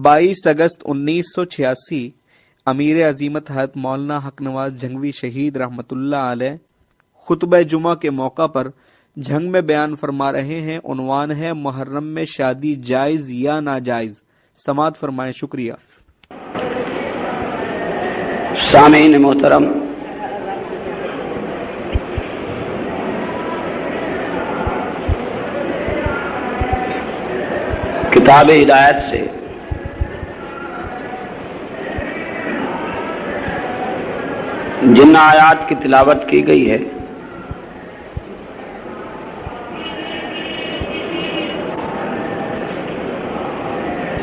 22 اگست 1986 امیر عظیمت حضرت مولانا حق نواز جھنگوی شہید رحمت اللہ علیہ خطبہ جمعہ کے موقع پر جھنگ میں بیان فرما رہے ہیں۔ عنوان ہے محرم میں شادی جائز یا ناجائز؟ سماعت فرمائیں۔ شکریہ۔ سامعین محترم، کتاب ہدایت سے جن آیات کی تلاوت کی گئی ہے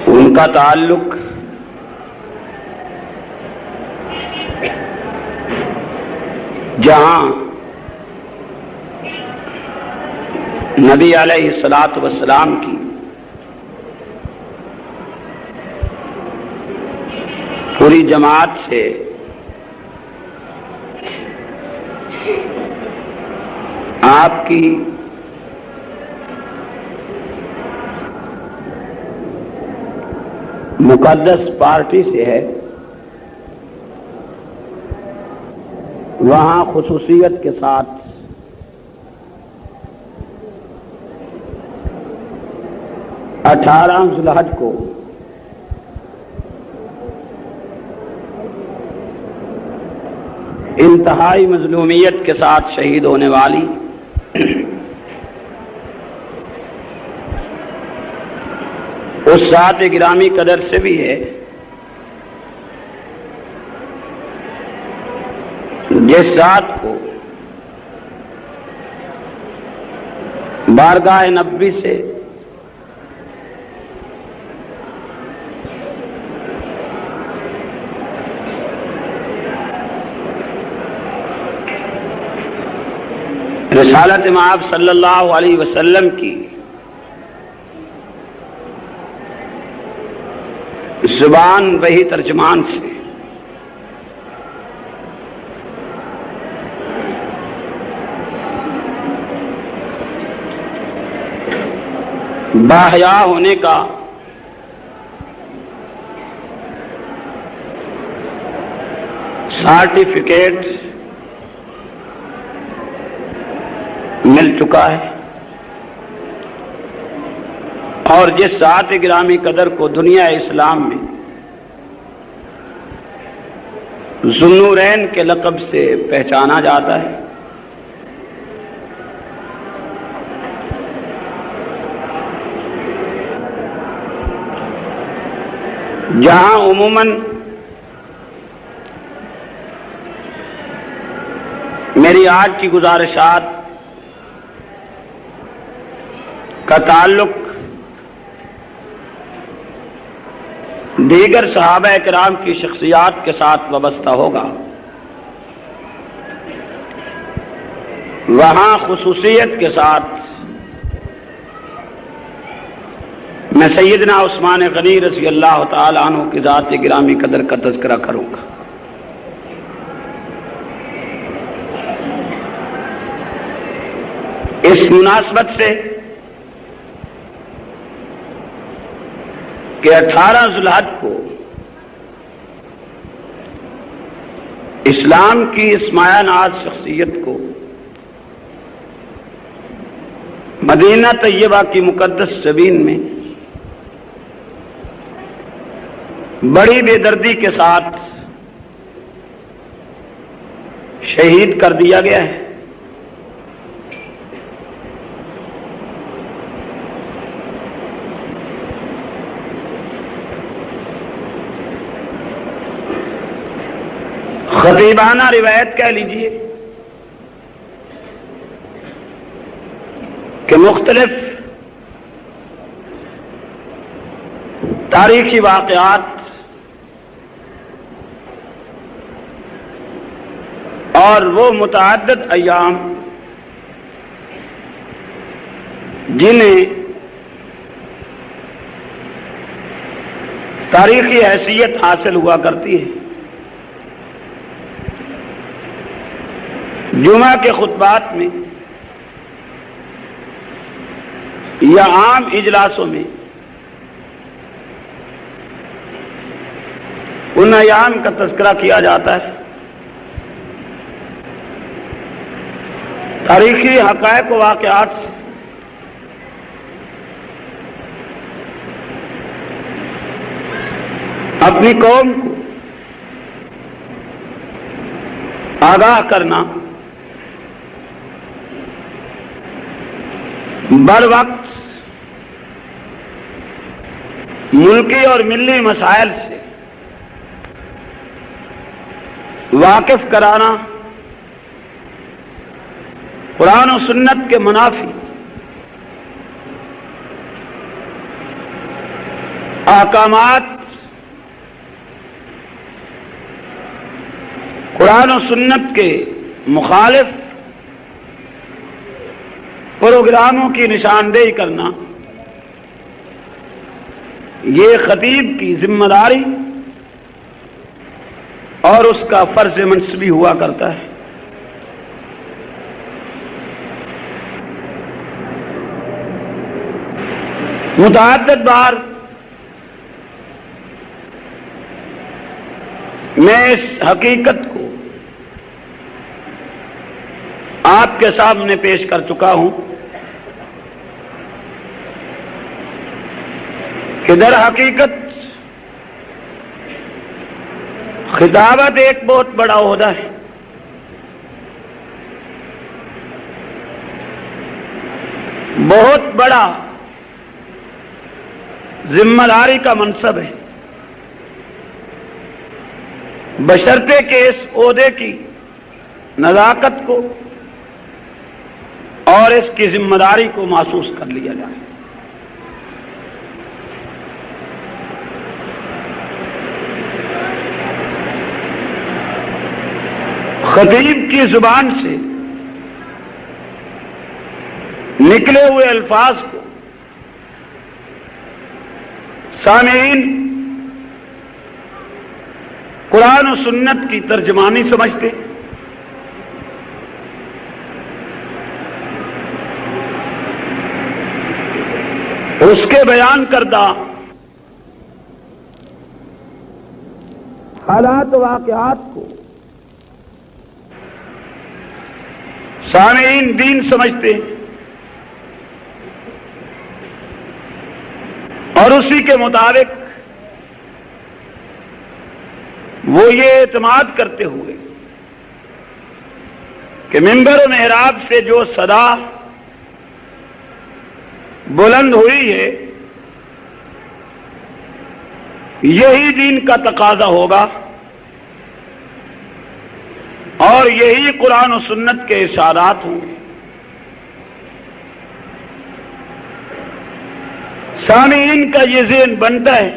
ان کا تعلق جہاں نبی علیہ الصلاۃ والسلام کی پوری جماعت سے آپ کی مقدس پارٹی سے ہے، وہاں خصوصیت کے ساتھ اٹھارہ ذی الحج کو انتہائی مظلومیت کے ساتھ شہید ہونے والی اس ذات گرامی قدر سے بھی ہے جس ذات کو بارگاہ نبوی سے رسالت مآب صلی اللہ علیہ وسلم کی زبان وہی ترجمان سے باحیا ہونے کا سرٹیفکیٹ مل چکا ہے، اور جس ذات گرامی قدر کو دنیا اسلام میں ذوالنورین کے لقب سے پہچانا جاتا ہے، جہاں عموماً میری آج کی گزارشات کا تعلق دیگر صحابہ کرام کی شخصیات کے ساتھ وابستہ ہوگا، وہاں خصوصیت کے ساتھ میں سیدنا عثمان غنی رضی اللہ تعالی عنہ کی ذات گرامی قدر کا تذکرہ کروں گا۔ اس مناسبت سے کہ 18 ذی الحج کو اسلام کی اس مایہ ناز شخصیت کو مدینہ طیبہ کی مقدس زمین میں بڑی بے دردی کے ساتھ شہید کر دیا گیا ہے، خطیبانہ روایت کہہ لیجئے کہ مختلف تاریخی واقعات اور وہ متعدد ایام جنہیں تاریخی حیثیت حاصل ہوا کرتی ہے، جمعہ کے خطبات میں یا عام اجلاسوں میں ان ایام کا تذکرہ کیا جاتا ہے، تاریخی حقائق و واقعات سے اپنی قوم کو آگاہ کرنا، بر وقت ملکی اور ملی مسائل سے واقف کرانا، قرآن و سنت کے منافی احکامات، قرآن و سنت کے مخالف پروگراموں کی نشاندہی کرنا، یہ خطیب کی ذمہ داری اور اس کا فرض منصبی ہوا کرتا ہے۔ متعدد بار میں اس حقیقت کو آپ کے سامنے پیش کر چکا ہوں کہ در حقیقت خطابت ایک بہت بڑا عہدہ ہے، بہت بڑا ذمہ داری کا منصب ہے، بشرطے کہ اس عہدے کی نزاکت کو اور اس کی ذمہ داری کو محسوس کر لیا جائے۔ خطیب کی زبان سے نکلے ہوئے الفاظ کو سامعین قرآن و سنت کی ترجمانی سمجھتے، اس کے بیان کردہ حالات و واقعات کو سامعین دین سمجھتے اور اسی کے مطابق وہ یہ اعتماد کرتے ہوئے کہ منبر و محراب سے جو صدا بلند ہوئی ہے یہی دین کا تقاضا ہوگا اور یہی قرآن و سنت کے ارشادات ہوں گے۔ سامعین کا یہ ذہن بنتا ہے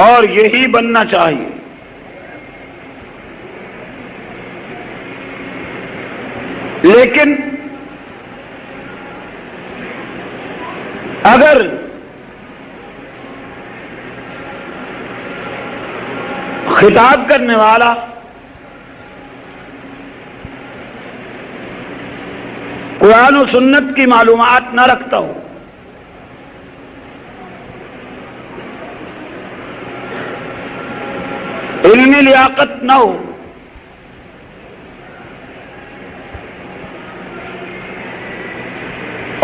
اور یہی بننا چاہیے۔ لیکن اگر خطاب کرنے والا قرآن و سنت کی معلومات نہ رکھتا ہو، علمی لیاقت نہ ہو،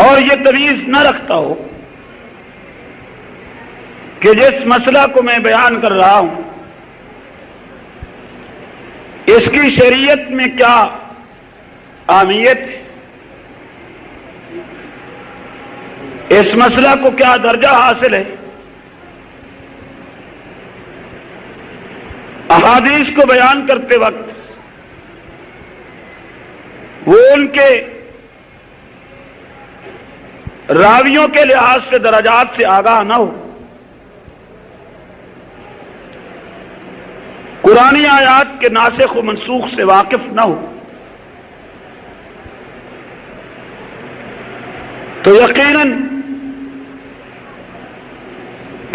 اور یہ تمیز نہ رکھتا ہو کہ جس مسئلہ کو میں بیان کر رہا ہوں اس کی شریعت میں کیا اہمیت ہے، اس مسئلہ کو کیا درجہ حاصل ہے، احادیث کو بیان کرتے وقت وہ ان کے راویوں کے لحاظ سے درجات سے آگاہ نہ ہو، قرآنی آیات کے ناسخ و منسوخ سے واقف نہ ہو، تو یقیناً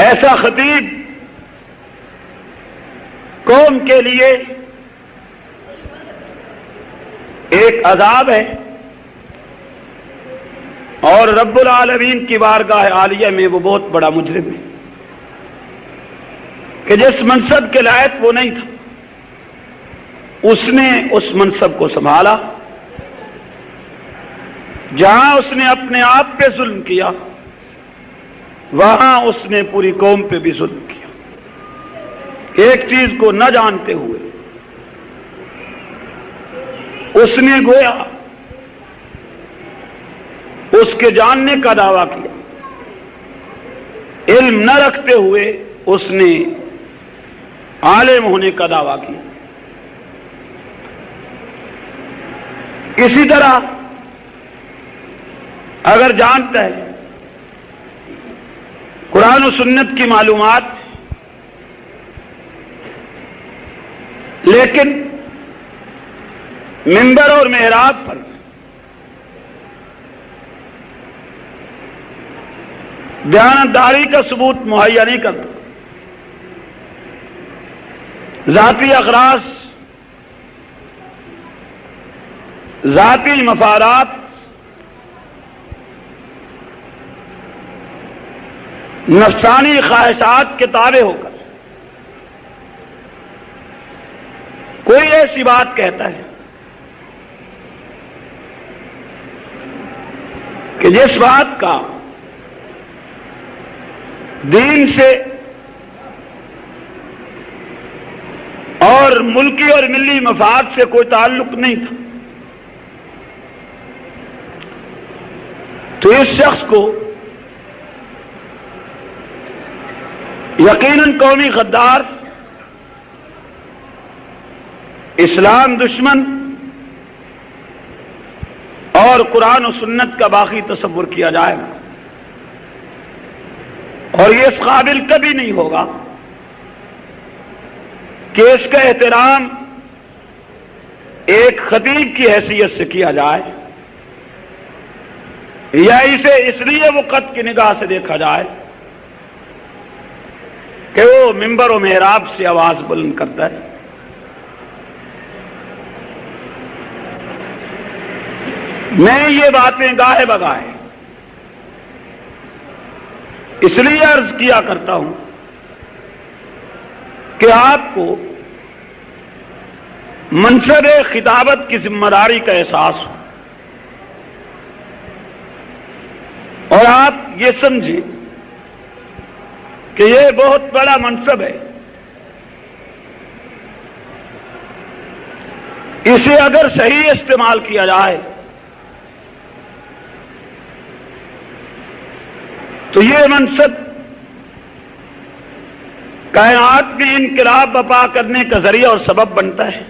ایسا خطیب قوم کے لیے ایک عذاب ہے اور رب العالمین کی بارگاہ عالیہ میں وہ بہت بڑا مجرم ہے۔ کہ جس منصب کے لائق وہ نہیں تھا اس نے اس منصب کو سنبھالا. جہاں اس نے اپنے آپ پہ ظلم کیا وہاں اس نے پوری قوم پہ بھی ظلم کیا. ایک چیز کو نہ جانتے ہوئے اس نے گویا اس کے جاننے کا دعویٰ کیا. علم نہ رکھتے ہوئے اس نے عالم ہونے کا دعویٰ کیا. اسی طرح اگر جانتا ہے قرآن و سنت کی معلومات لیکن منبر اور محراب پر دیانتداری کا ثبوت مہیا نہیں کرتا، ذاتی اغراض، ذاتی مفادات، نفسانی خواہشات کے تابع ہو کر کوئی ایسی بات کہتا ہے کہ جس بات کا دین سے اور ملکی اور ملی مفاد سے کوئی تعلق نہیں تھا، تو اس شخص کو یقیناً قومی غدار، اسلام دشمن اور قرآن و سنت کا باقی تصور کیا جائے گا، اور یہ اس قابل کبھی نہیں ہوگا کہ اس کا احترام ایک خطیب کی حیثیت سے کیا جائے یا اسے اس لیے وقت کی نگاہ سے دیکھا جائے کہ وہ منبر و محراب سے آواز بلند کرتا ہے. میں یہ باتیں گاہے بگاہے اس لیے عرض کیا کرتا ہوں کہ آپ کو منصب خطابت کی ذمہ داری کا احساس ہو اور آپ یہ سمجھیں کہ یہ بہت بڑا منصب ہے. اسے اگر صحیح استعمال کیا جائے تو یہ منصب کائنات میں انقلاب برپا کرنے کا ذریعہ اور سبب بنتا ہے.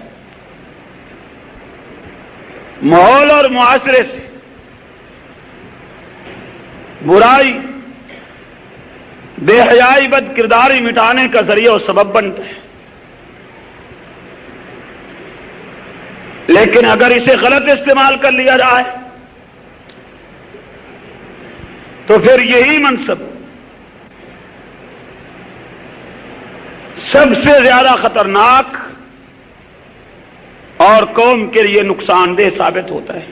ماحول اور معاشرے سے برائی، بے حیائی، بد کرداری مٹانے کا ذریعہ اور سبب بنتا ہے. لیکن اگر اسے غلط استعمال کر لیا جائے تو پھر یہی منصب سب سے زیادہ خطرناک اور قوم کے لیے نقصان دہ ثابت ہوتا ہے.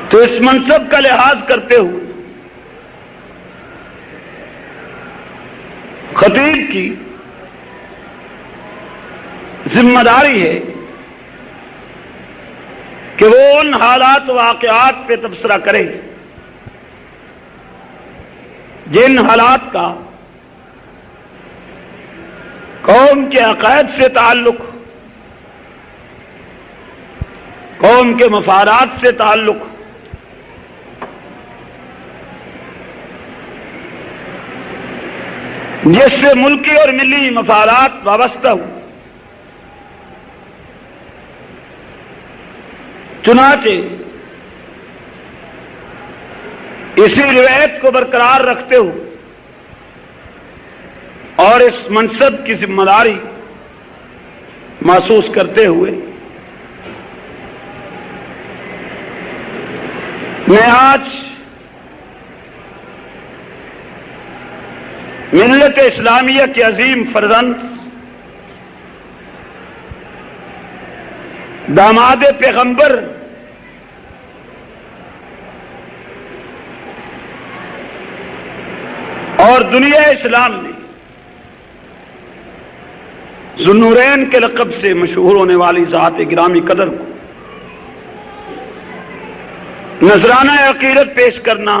تو اس منصب کا لحاظ کرتے ہوئے خطیب کی ذمہ داری ہے کہ وہ ان حالات و واقعات پہ تبصرہ کرے جن حالات کا قوم کے عقائد سے تعلق، قوم کے مفادات سے تعلق، جس سے ملکی اور ملی مفادات وابستہ ہوں. چنانچہ اسی روایت کو برقرار رکھتے ہوئے اور اس منصب کی ذمہ داری محسوس کرتے ہوئے میں آج ملت اسلامیہ کے عظیم فرزند داماد پیغمبر اور دنیا اسلام نے ذوالنورین کے لقب سے مشہور ہونے والی ذات گرامی قدر کو نذرانہ عقیدت پیش کرنا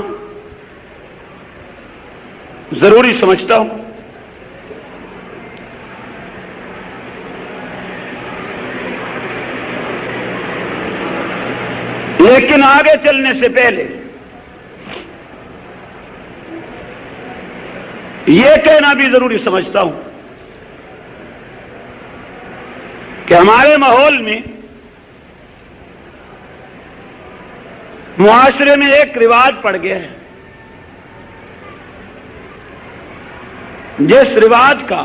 ضروری سمجھتا ہوں۔ لیکن آگے چلنے سے پہلے یہ کہنا بھی ضروری سمجھتا ہوں کہ ہمارے ماحول میں، معاشرے میں ایک رواج پڑ گیا ہے جس رواج کا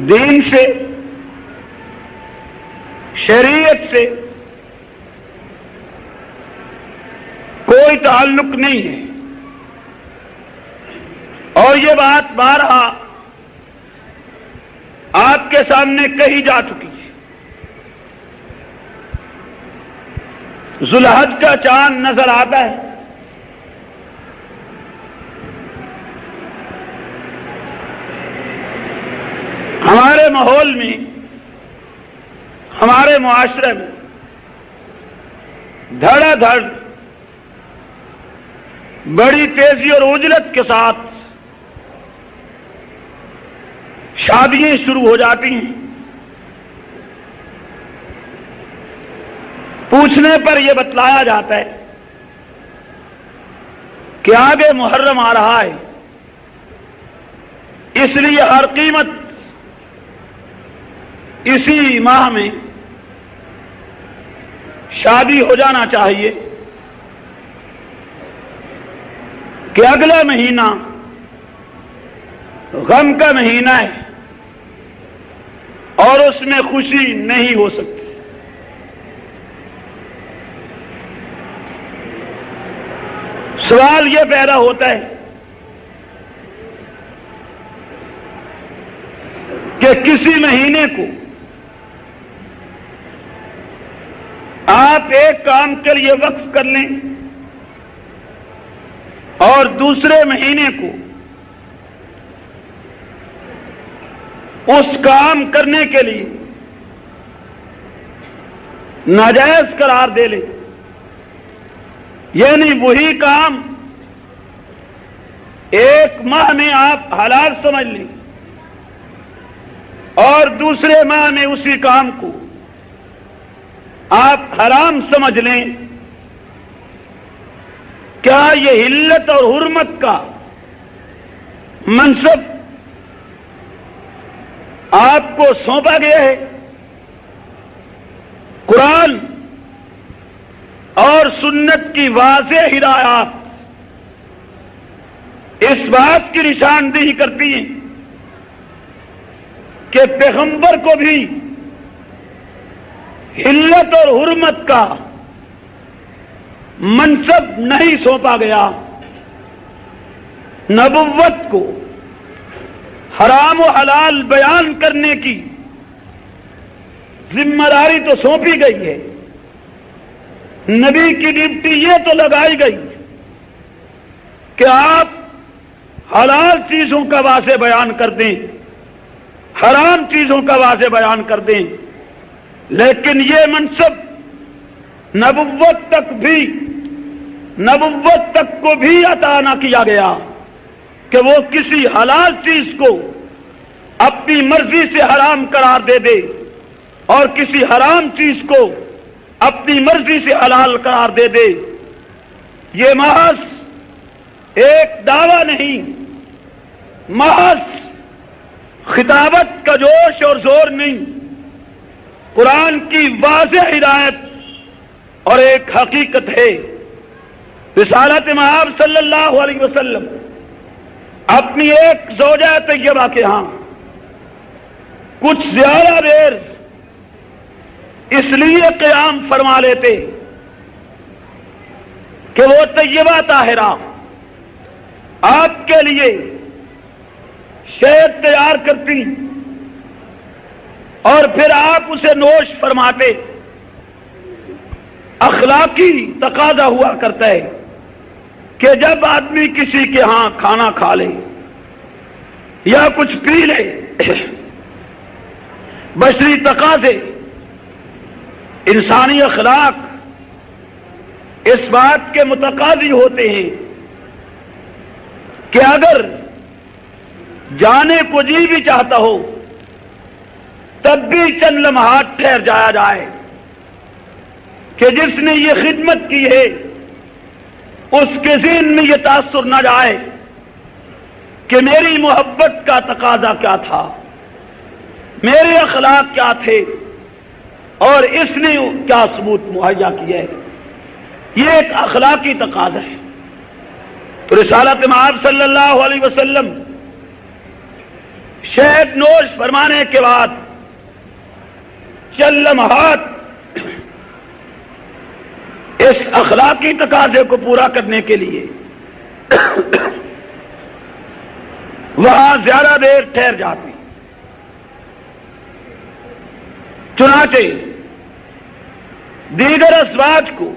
دین سے، شریعت سے کوئی تعلق نہیں ہے، اور یہ بات بارہا آپ کے سامنے کہی جا چکی ہے۔ ذوالحج کا چاند نظر آتا ہے، ہمارے ماحول میں، ہمارے معاشرے میں دھڑا دھڑ بڑی تیزی اور عجلت کے ساتھ شادیاں شروع ہو جاتی ہیں۔ پوچھنے پر یہ بتلایا جاتا ہے کہ آگے محرم آ رہا ہے، اس لیے ہر قیمت اسی ماہ میں شادی ہو جانا چاہیے کہ اگلا مہینہ غم کا مہینہ ہے اور اس میں خوشی نہیں ہو سکتی۔ سوال یہ پیدا ہوتا ہے کہ کسی مہینے کو آپ ایک کام کے لیے وقف کر لیں اور دوسرے مہینے کو اس کام کرنے کے لیے ناجائز قرار دے لیں، یعنی وہی کام ایک ماہ میں آپ حلال سمجھ لیں اور دوسرے ماہ میں اسی کام کو آپ حرام سمجھ لیں۔ کیا یہ حلت اور حرمت کا منصب آپ کو سونپا گیا ہے؟ قرآن اور سنت کی واضح ہدایات اس بات کی نشاندہی کرتی ہیں کہ پیغمبر کو بھی حلت اور حرمت کا منصب نہیں سونپا گیا، نبوت کو حرام و حلال بیان کرنے کی ذمہ داری تو سونپی گئی ہے، نبی کی ڈیوٹی یہ تو لگائی گئی کہ آپ حلال چیزوں کا واضح بیان کر دیں، حرام چیزوں کا واضح بیان کر دیں، لیکن یہ منصب نبوت تک کو بھی عطا نہ کیا گیا کہ وہ کسی حلال چیز کو اپنی مرضی سے حرام قرار دے دے اور کسی حرام چیز کو اپنی مرضی سے حلال قرار دے دے۔ یہ محض ایک دعویٰ نہیں، محض خطابت کا جوش اور زور نہیں، قرآن کی واضح ہدایت اور ایک حقیقت ہے۔ رسالت مآب صلی اللہ علیہ وسلم اپنی ایک زوجہ طیبہ کے ہاں کچھ زیادہ دیر اس لیے قیام فرما لیتے کہ وہ طیبہ طاہرہ آپ کے لیے شہد تیار کرتی اور پھر آپ اسے نوش فرماتے۔ اخلاقی تقاضا ہوا کرتا ہے کہ جب آدمی کسی کے ہاں کھانا کھا لے یا کچھ پی لے، بشری تقاضے، انسانی اخلاق اس بات کے متقاضی ہوتے ہیں کہ اگر جانے کو جی بھی چاہتا ہو تب بھی چند لمحات ٹھہر جایا جائے کہ جس نے یہ خدمت کی ہے اس کے ذہن میں یہ تاثر نہ جائے کہ میری محبت کا تقاضا کیا تھا، میرے اخلاق کیا تھے اور اس نے کیا ثبوت مہیا کیا ہے۔ یہ ایک اخلاقی تقاضا ہے۔ تو رسالت مآب صلی اللہ علیہ وسلم شہد نوش فرمانے کے بعد چند لمحات اس اخلاقی تقاضے کو پورا کرنے کے لیے وہاں زیادہ دیر ٹھہر جاتی۔ چنانچہ دیگر ازواج کو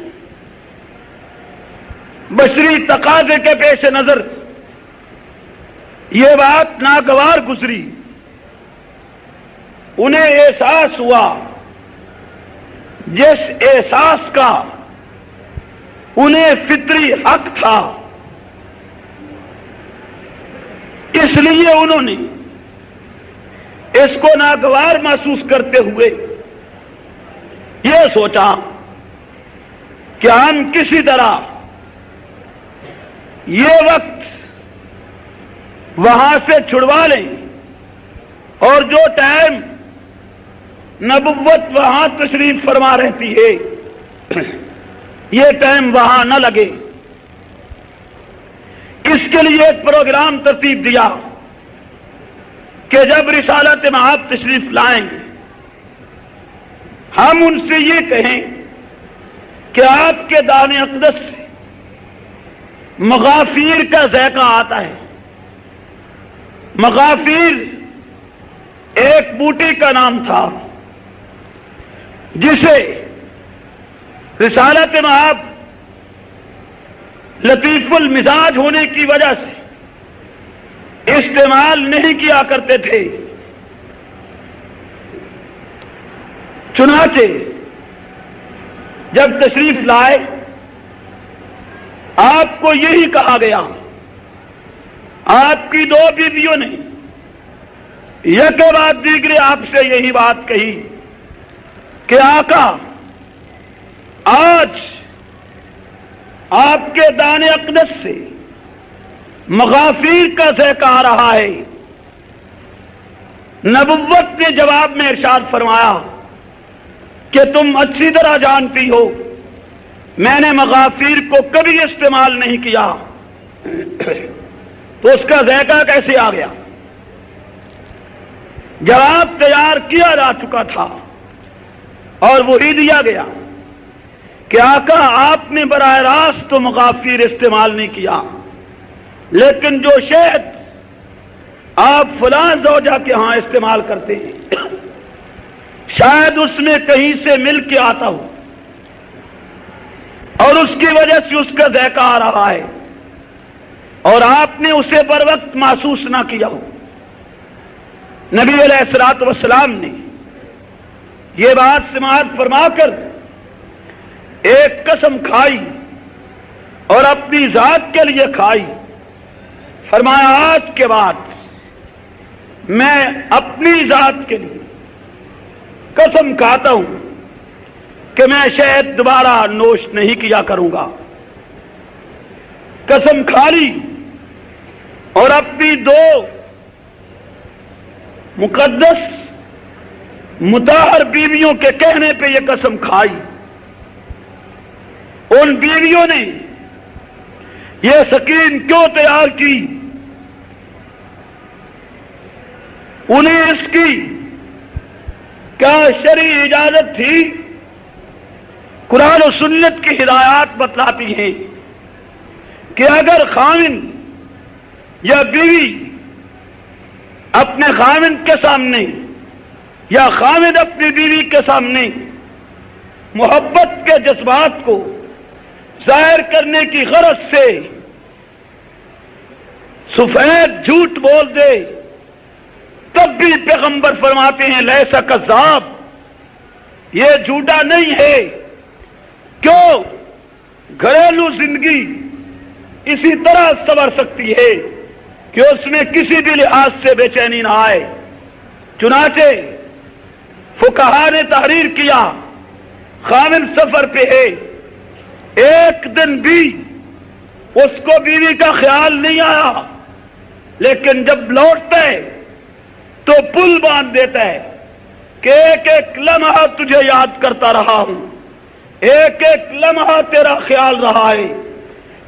بشری تقاضے کے پیش نظر یہ بات ناگوار گزری، انہیں احساس ہوا جس احساس کا انہیں فطری حق تھا، اس لیے انہوں نے اس کو ناگوار محسوس کرتے ہوئے یہ سوچا کہ ہم کسی طرح یہ وقت وہاں سے چھڑوا لیں اور جو ٹائم نبوت وہاں تشریف فرما رہتی ہے یہ ٹائم وہاں نہ لگے۔ اس کے لیے ایک پروگرام ترتیب دیا کہ جب رسالت مآب تشریف لائیں گے ہم ان سے یہ کہیں کہ آپ کے دان اقدس سے مغافیر کا ذائقہ آتا ہے۔ مغافیر ایک بوٹی کا نام تھا جسے رسالت مآب لطیف المزاج ہونے کی وجہ سے استعمال نہیں کیا کرتے تھے۔ چنانچہ جب تشریف لائے آپ کو یہی کہا گیا، آپ کی دو بیویوں نے یک کے بعد دیگرے آپ سے یہی بات کہی کہ آقا آج آپ کے دان اقدس سے مغافیر کا ذائقہ آ رہا ہے۔ نبوت نے جواب میں ارشاد فرمایا کہ تم اچھی طرح جانتی ہو میں نے مغافیر کو کبھی استعمال نہیں کیا، تو اس کا ذائقہ کیسے آ گیا؟ جواب تیار کیا جا چکا تھا اور وہی دیا گیا کہ آقا آپ نے براہ راست تو مغافیر استعمال نہیں کیا، لیکن جو شہد آپ فلاں زوجہ کے ہاں استعمال کرتے ہیں شاید اس میں کہیں سے مل کے آتا ہو اور اس کی وجہ سے اس کا ذائقہ آ رہا ہے اور آپ نے اسے بر وقت محسوس نہ کیا ہو۔ نبی علیہ الصلوۃ والسلام نے یہ بات سماعت فرما کر ایک قسم کھائی اور اپنی ذات کے لیے کھائی۔ فرمایا آج کے بعد میں اپنی ذات کے لیے قسم کھاتا ہوں کہ میں شہد دوبارہ نوش نہیں کیا کروں گا۔ قسم کھا لی اور اپنی دو مقدس مطہر بیویوں کے کہنے پہ یہ قسم کھائی۔ ان بیویوں نے یہ سکین کیوں تیار کی؟ انہیں اس کی کیا شرعی اجازت تھی؟ قرآن و سنت کی ہدایات بتلاتی ہیں کہ اگر خاوند یا بیوی اپنے خاوند کے سامنے یا خاوند اپنی بیوی کے سامنے محبت کے جذبات کو ظاہر کرنے کی غرض سے سفید جھوٹ بول دے تب بھی پیغمبر فرماتے ہیں لیسا کذاب، یہ جھوٹا نہیں ہے۔ کیوں؟ گھریلو زندگی اسی طرح سنور سکتی ہے کہ اس میں کسی بھی لحاظ سے بے چینی نہ آئے۔ چنانچہ فقہا نے تحریر کیا، خامن سفر پہ ہے، ایک دن بھی اس کو بیوی کا خیال نہیں آیا، لیکن جب لوٹتا ہے تو پل باندھ دیتا ہے کہ ایک ایک لمحہ تجھے یاد کرتا رہا ہوں، ایک ایک لمحہ تیرا خیال رہا ہے،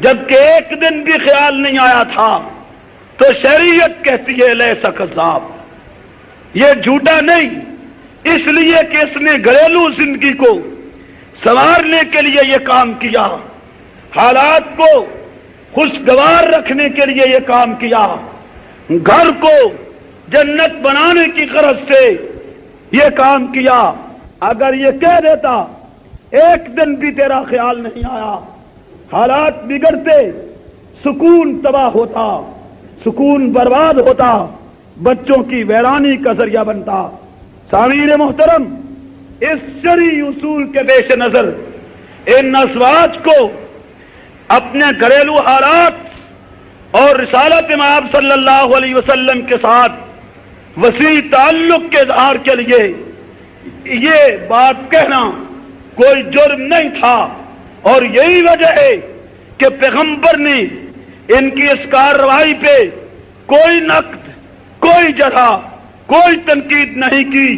جبکہ ایک دن بھی خیال نہیں آیا تھا، تو شریعت کہتی ہے لیسا کذاب، یہ جھوٹا نہیں، اس لیے کہ اس نے گھریلو زندگی کو سنوارنے کے لیے یہ کام کیا، حالات کو خوشگوار رکھنے کے لیے یہ کام کیا، گھر کو جنت بنانے کی غرض سے یہ کام کیا۔ اگر یہ کہہ دیتا ایک دن بھی تیرا خیال نہیں آیا، حالات بگڑتے، سکون تباہ ہوتا، سکون برباد ہوتا، بچوں کی ویرانی کا ذریعہ بنتا۔ سامعین محترم، اس شرعی اصول کے پیش نظر ان ازواج کو اپنے گھریلو حالات اور رسالت مآب صلی اللہ علیہ وسلم کے ساتھ وسیع تعلق کے اظہار کے لیے یہ بات کہنا کوئی جرم نہیں تھا، اور یہی وجہ ہے کہ پیغمبر نے ان کی اس کارروائی پہ کوئی نقد، کوئی جرح، کوئی تنقید نہیں کی،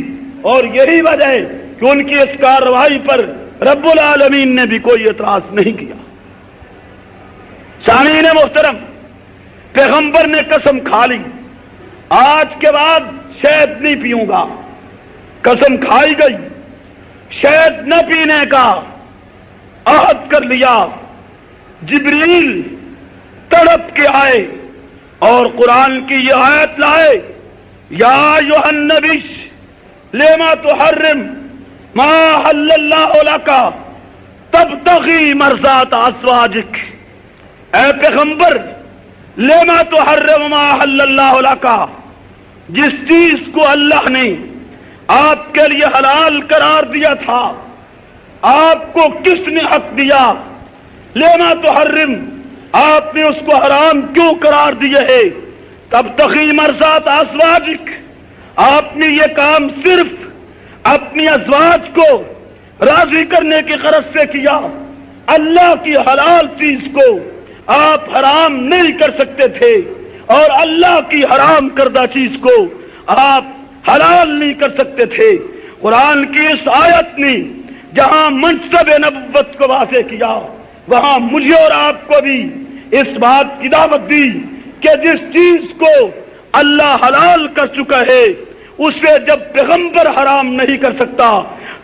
اور یہی وجہ ہے کہ ان کی اس کارروائی پر رب العالمین نے بھی کوئی اعتراض نہیں کیا۔ سامعین محترم، پیغمبر نے قسم کھا لی آج کے بعد شہد نہیں پیوں گا، قسم کھائی گئی، شہد نہ پینے کا عہد کر لیا۔ جبریل تڑپ کے آئے اور قرآن کی یہ آیت لائے، یا ایھا النبی لما تحرم ما حل اللہ لک تبتغی مرضات ازواجک، اے پیغمبر لما تحرم ما حل اللہ لک، جس چیز کو اللہ نے آپ کے لیے حلال قرار دیا تھا آپ کو کس نے حق دیا؟ لما تحرم، آپ نے اس کو حرام کیوں قرار دیے ہے؟ تبتغی مرضات ازواجک، آپ نے یہ کام صرف اپنی ازواج کو راضی کرنے کی غرض سے کیا، اللہ کی حلال چیز کو آپ حرام نہیں کر سکتے تھے، اور اللہ کی حرام کردہ چیز کو آپ حلال نہیں کر سکتے تھے۔ قرآن کی اس آیت نے جہاں منصب نبوت کو واضح کیا، وہاں مجھے اور آپ کو بھی اس بات کی دعوت دی کہ جس چیز کو اللہ حلال کر چکا ہے اسے جب پیغمبر حرام نہیں کر سکتا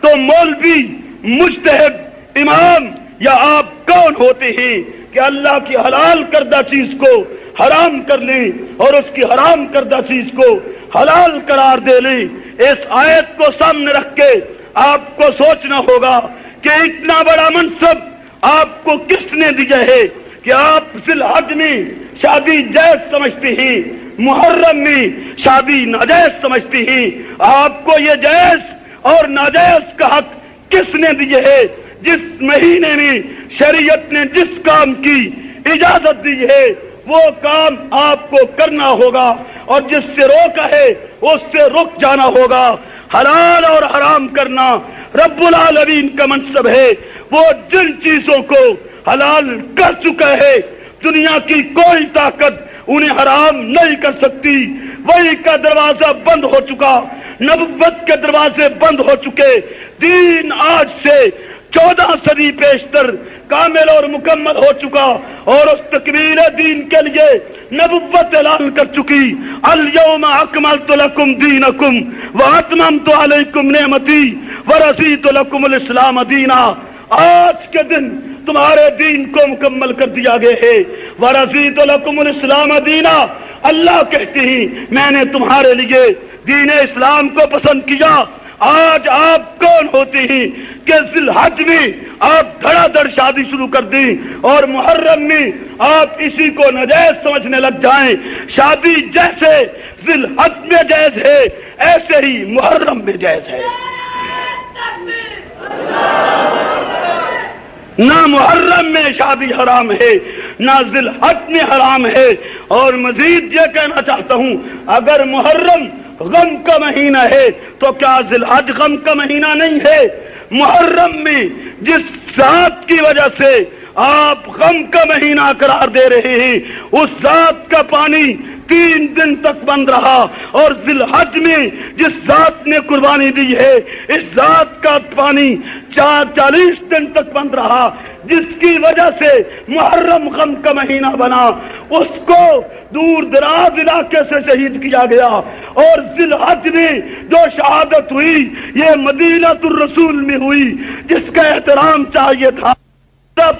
تو مولوی، مجتہد، امام یا آپ کون ہوتے ہیں کہ اللہ کی حلال کردہ چیز کو حرام کر لیں اور اس کی حرام کردہ چیز کو حلال قرار دے لیں؟ اس آیت کو سامنے رکھ کے آپ کو سوچنا ہوگا کہ اتنا بڑا منصب آپ کو کس نے دیا ہے کہ آپ ذی الحج میں شادی جائز سمجھتے ہیں، محرم میں شادی ناجائز سمجھتے ہیں؟ آپ کو یہ جائز اور ناجائز کا حق کس نے دیے ہے؟ جس مہینے میں شریعت نے جس کام کی اجازت دی ہے وہ کام آپ کو کرنا ہوگا، اور جس سے روکا ہے اس سے رک جانا ہوگا۔ حلال اور حرام کرنا رب العالمین کا منصب ہے۔ وہ جن چیزوں کو حلال کر چکا ہے دنیا کی کوئی طاقت انہیں حرام نہیں کر سکتی۔ وحی کا دروازہ بند ہو چکا، نبوت کے دروازے بند ہو چکے، دین آج سے 14 صدی پیشتر کامل اور مکمل ہو چکا، اور اس تکمیل دین کے لیے نبوت اعلان کر چکی، الیوم اکملت لکم دینکم واتممت علیکم نعمتی ورضیت لکم الاسلام دینا۔ آج کے دن تمہارے دین کو مکمل کر دیا گیا ہے۔ ورضیت لکم الاسلام دینا، اللہ کہتے ہیں میں نے تمہارے لیے دین اسلام کو پسند کیا۔ آج آپ کون ہوتے ہیں کہ ذی الحج میں آپ دھڑا دھڑ شادی شروع کر دیں اور محرم میں آپ اسی کو ناجائز سمجھنے لگ جائیں؟ شادی جیسے ذی الحج میں جائز ہے ایسے ہی محرم میں جائز ہے. نہ محرم میں شادی حرام ہے نہ ذی الحج میں حرام ہے. اور مزید یہ کہنا چاہتا ہوں اگر محرم غم کا مہینہ ہے تو کیا ذی الحج غم کا مہینہ نہیں ہے؟ محرم میں جس ذات کی وجہ سے آپ غم کا مہینہ قرار دے رہے ہیں اس ذات کا پانی 3 دن تک بند رہا. اور ذی الحج میں جس ذات نے قربانی دی ہے اس ذات کا پانی 40 دن تک بند رہا جس کی وجہ سے محرم غم کا مہینہ بنا. اس کو دور دراز علاقے سے شہید کیا گیا. اور ذی الحج میں جو شہادت ہوئی یہ مدینہ الرسول میں ہوئی جس کا احترام چاہیے تھا.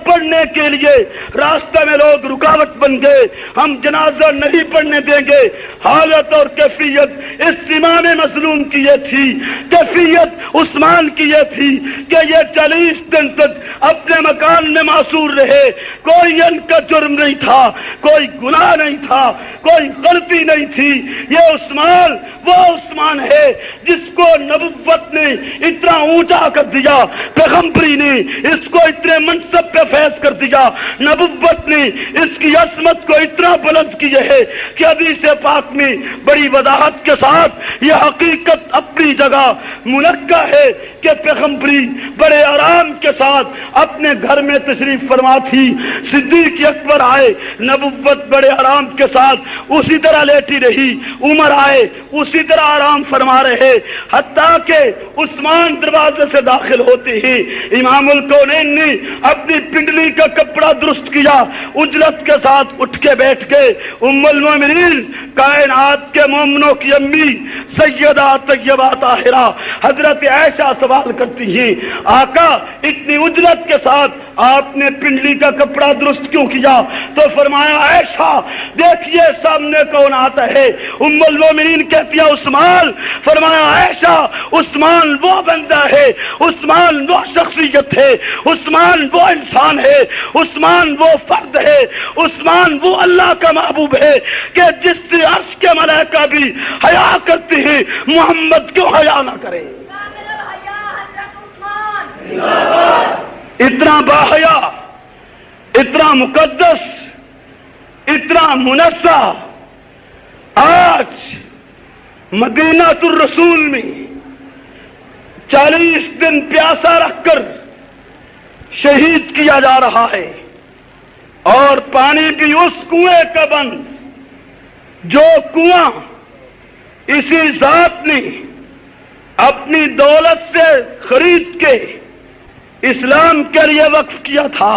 پڑھنے کے لیے راستہ میں لوگ رکاوٹ بن گئے. ہم جنازہ نہیں پڑھنے دیں گے. حالت اور کیفیت اس امام مظلوم کی یہ تھی, کیفیت عثمان کی یہ تھی کہ یہ 40 دن تک اپنے مکان میں معصور رہے. کوئی ان کا جرم نہیں تھا, کوئی گناہ نہیں تھا, کوئی غلطی نہیں تھی. یہ عثمان وہ عثمان ہے جس کو نبوت نے اتنا اونچا کر دیا, پیغمبری نے اس کو اتنے منصب پہ فیض کر دیا, نبوت نے اس کی عظمت کو اتنا بلند کیا ہے کہ حدیث پاک میں بڑی وضاحت کے ساتھ یہ حقیقت اپنی جگہ منقع ہے کہ پیغمبری بڑے آرام کے ساتھ اپنے گھر میں تشریف فرما تھی. صدیق اکبر آئے, نبوت بڑے آرام کے ساتھ اسی طرح لیٹی رہی. عمر آئے, اسی طرح آرام فرما رہے. حتیٰ کہ عثمان دروازے سے داخل ہوتے ہیں امام الکونین نے اپنی پنڈلی کا کپڑا درست کیا, اجلت کے ساتھ اٹھ کے بیٹھ گئے. ام المومنین کائنات کے مومنوں کی امی سیدہ طیبہ طاہرہ حضرت عائشہ سوال کرتی ہیں آقا اتنی اجلت کے ساتھ آپ نے پنڈلی کا کپڑا درست کیوں کیا؟ تو فرمایا عائشہ دیکھیے سامنے کون آتا ہے. ام المومنین کہتی ہے عثمان. فرمایا عائشہ عثمان وہ بندہ ہے, عثمان وہ شخصیت ہے, عثمان وہ انسان ہے, عثمان وہ فرد ہے, عثمان وہ اللہ کا محبوب ہے کہ جس سے عرش کے ملائکہ بھی حیا کرتے ہیں, محمد کیوں حیا نہ کرے؟ اتنا باحیا, اتنا مقدس, اتنا منزہ آج مدینہ الرسول میں 40 دن پیاسا رکھ کر شہید کیا جا رہا ہے. اور پانی بھی اس کنویں کا بند جو کنواں اسی ذات نے اپنی دولت سے خرید کے اسلام کے لیے وقف کیا تھا.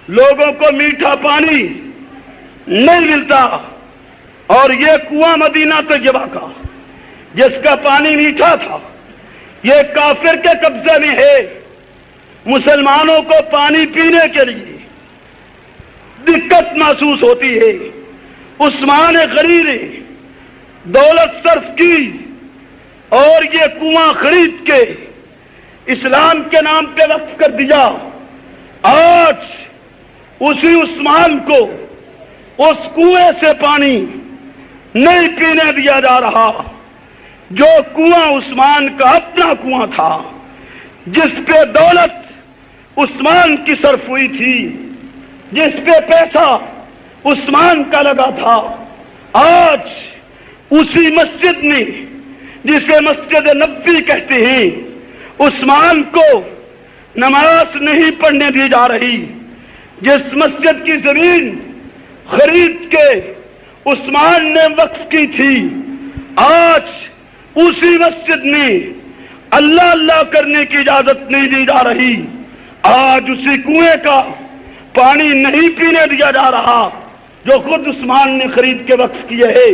لوگوں کو میٹھا پانی نہیں ملتا اور یہ کنواں مدینہ طیبہ کا جس کا پانی میٹھا تھا یہ کافر کے قبضے میں ہے. مسلمانوں کو پانی پینے کے لیے دقت محسوس ہوتی ہے. عثمان غنی نے دولت صرف کی اور یہ کنواں خرید کے اسلام کے نام پہ وقف کر دیا. آج اسی عثمان کو اس کنویں سے پانی نہیں پینے دیا جا رہا جو کنواں عثمان کا اپنا کنواں تھا, جس پہ دولت عثمان کی صرف ہوئی تھی, جس پہ پیسہ عثمان کا لگا تھا. آج اسی مسجد میں جسے مسجد نبوی کہتے ہیں عثمان کو نماز نہیں پڑھنے دی جا رہی. جس مسجد کی زمین خرید کے عثمان نے وقف کی تھی آج اسی مسجد میں اللہ اللہ کرنے کی اجازت نہیں دی جا رہی. آج اسی کنویں کا پانی نہیں پینے دیا جا رہا جو خود عثمان نے خرید کے وقف کیے ہے.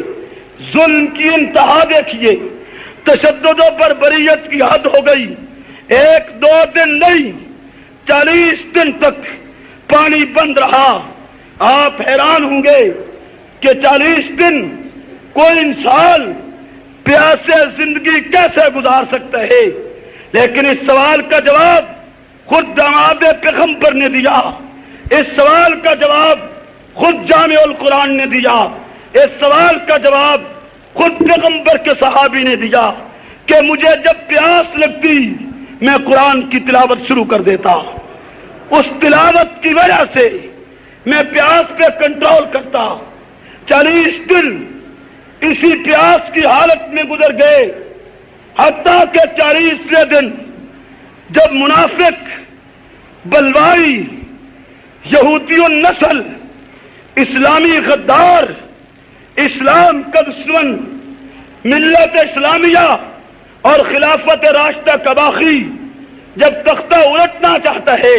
ظلم کی انتہا دیکھیے, تشددوں پر بریت کی حد ہو گئی. 1-2 دن نہیں 40 دن تک پانی بند رہا. آپ حیران ہوں گے کہ 40 دن کوئی انسان پیاسے زندگی کیسے گزار سکتا ہے. لیکن اس سوال کا جواب خود داماد پیغمبر نے دیا. اس سوال کا جواب خود جامع القرآن نے دیا. اس سوال کا جواب خود پیغمبر کے صحابی نے دیا کہ مجھے جب پیاس لگتی میں قرآن کی تلاوت شروع کر دیتا، اس تلاوت کی وجہ سے میں پیاس پہ کنٹرول کرتا۔ 40 دن اسی پیاس کی حالت میں گزر گئے، حتیٰ کہ 40ویں دن جب منافق بلوائی یہودی النسل اسلامی غدار اسلام کا دشمن ملت اسلامیہ اور خلافت راشدہ کا باغی جب تختہ الٹنا چاہتا ہے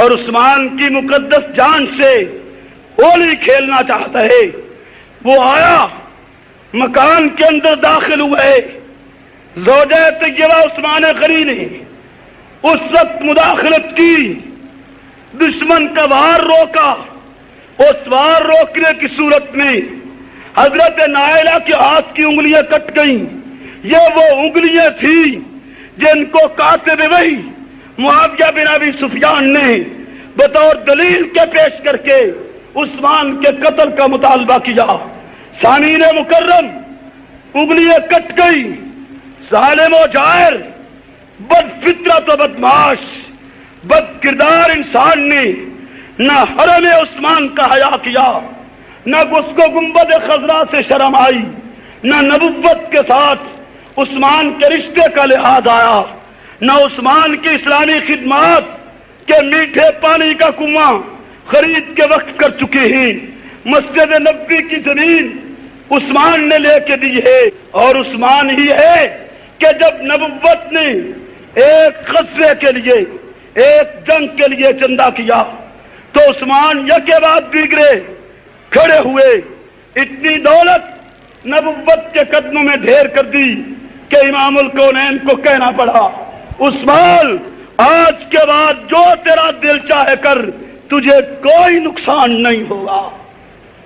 اور عثمان کی مقدس جان سے ہولی کھیلنا چاہتا ہے، وہ آیا، مکان کے اندر داخل ہوئے، زوجہ طیبہ عثمان غنی نے اس وقت مداخلت کی، دشمن کا وار روکا، اس وار روکنے کی صورت میں حضرت نائلہ کے ہاتھ کی انگلیاں کٹ گئیں۔ یہ وہ انگلیاں تھیں جن کو کاتب وحی معاویہ بن ابی سفیان نے بطور دلیل کے پیش کر کے عثمان کے قتل کا مطالبہ کیا۔ سامعین مکرم، انگلیاں کٹ گئی، ظالم و جائر، بد فطرت و بدمعاش، بد کردار انسان نے نہ حرم عثمان کا حیا کیا، نہ اس کو گنبد خضرا سے شرم آئی، نہ نبوت کے ساتھ عثمان کے رشتے کا لحاظ آیا، نہ عثمان کی اسلامی خدمات کے میٹھے پانی کا کنواں خرید کے وقت کر چکے ہیں۔ مسجد نبوی کی زمین عثمان نے لے کے دی ہے، اور عثمان ہی ہے کہ جب نبوت نے ایک غزوے کے لیے، ایک جنگ کے لیے چندہ کیا تو عثمان یکے بعد دیگرے کھڑے ہوئے، اتنی دولت نبوت کے قدموں میں ڈھیر کر دی کہ امام الکونین کو کہنا پڑا، عثمان آج کے بعد جو تیرا دل چاہے کر، تجھے کوئی نقصان نہیں ہوگا،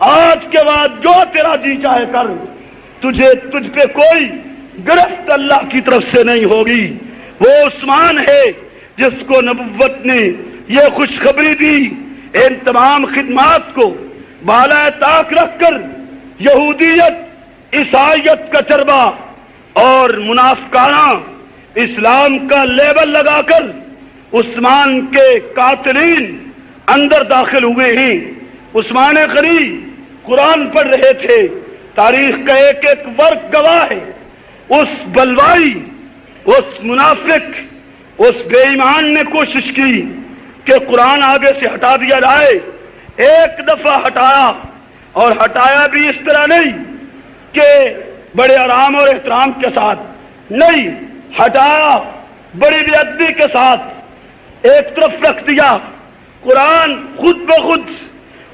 آج کے بعد جو تیرا جی چاہے کر، تجھ پہ کوئی گرفت اللہ کی طرف سے نہیں ہوگی۔ وہ عثمان ہے جس کو نبوت نے یہ خوشخبری دی، ان تمام خدمات کو بالائے طاق رکھ کر یہودیت، عیسائیت کا چربا اور منافقانہ اسلام کا لیبل لگا کر عثمان کے قاتلین اندر داخل ہوئے ہیں۔ عثمان غنی قرآن پڑھ رہے تھے، تاریخ کا ایک ایک ورق گواہ ہے، اس بلوائی، اس منافق، اس بے ایمان نے کوشش کی کہ قرآن آگے سے ہٹا دیا جائے۔ ایک دفعہ ہٹایا، اور ہٹایا بھی اس طرح نہیں کہ بڑے آرام اور احترام کے ساتھ، نہیں، ہٹایا بڑی بے ادبی کے ساتھ، ایک طرف رکھ دیا۔ قرآن خود بخود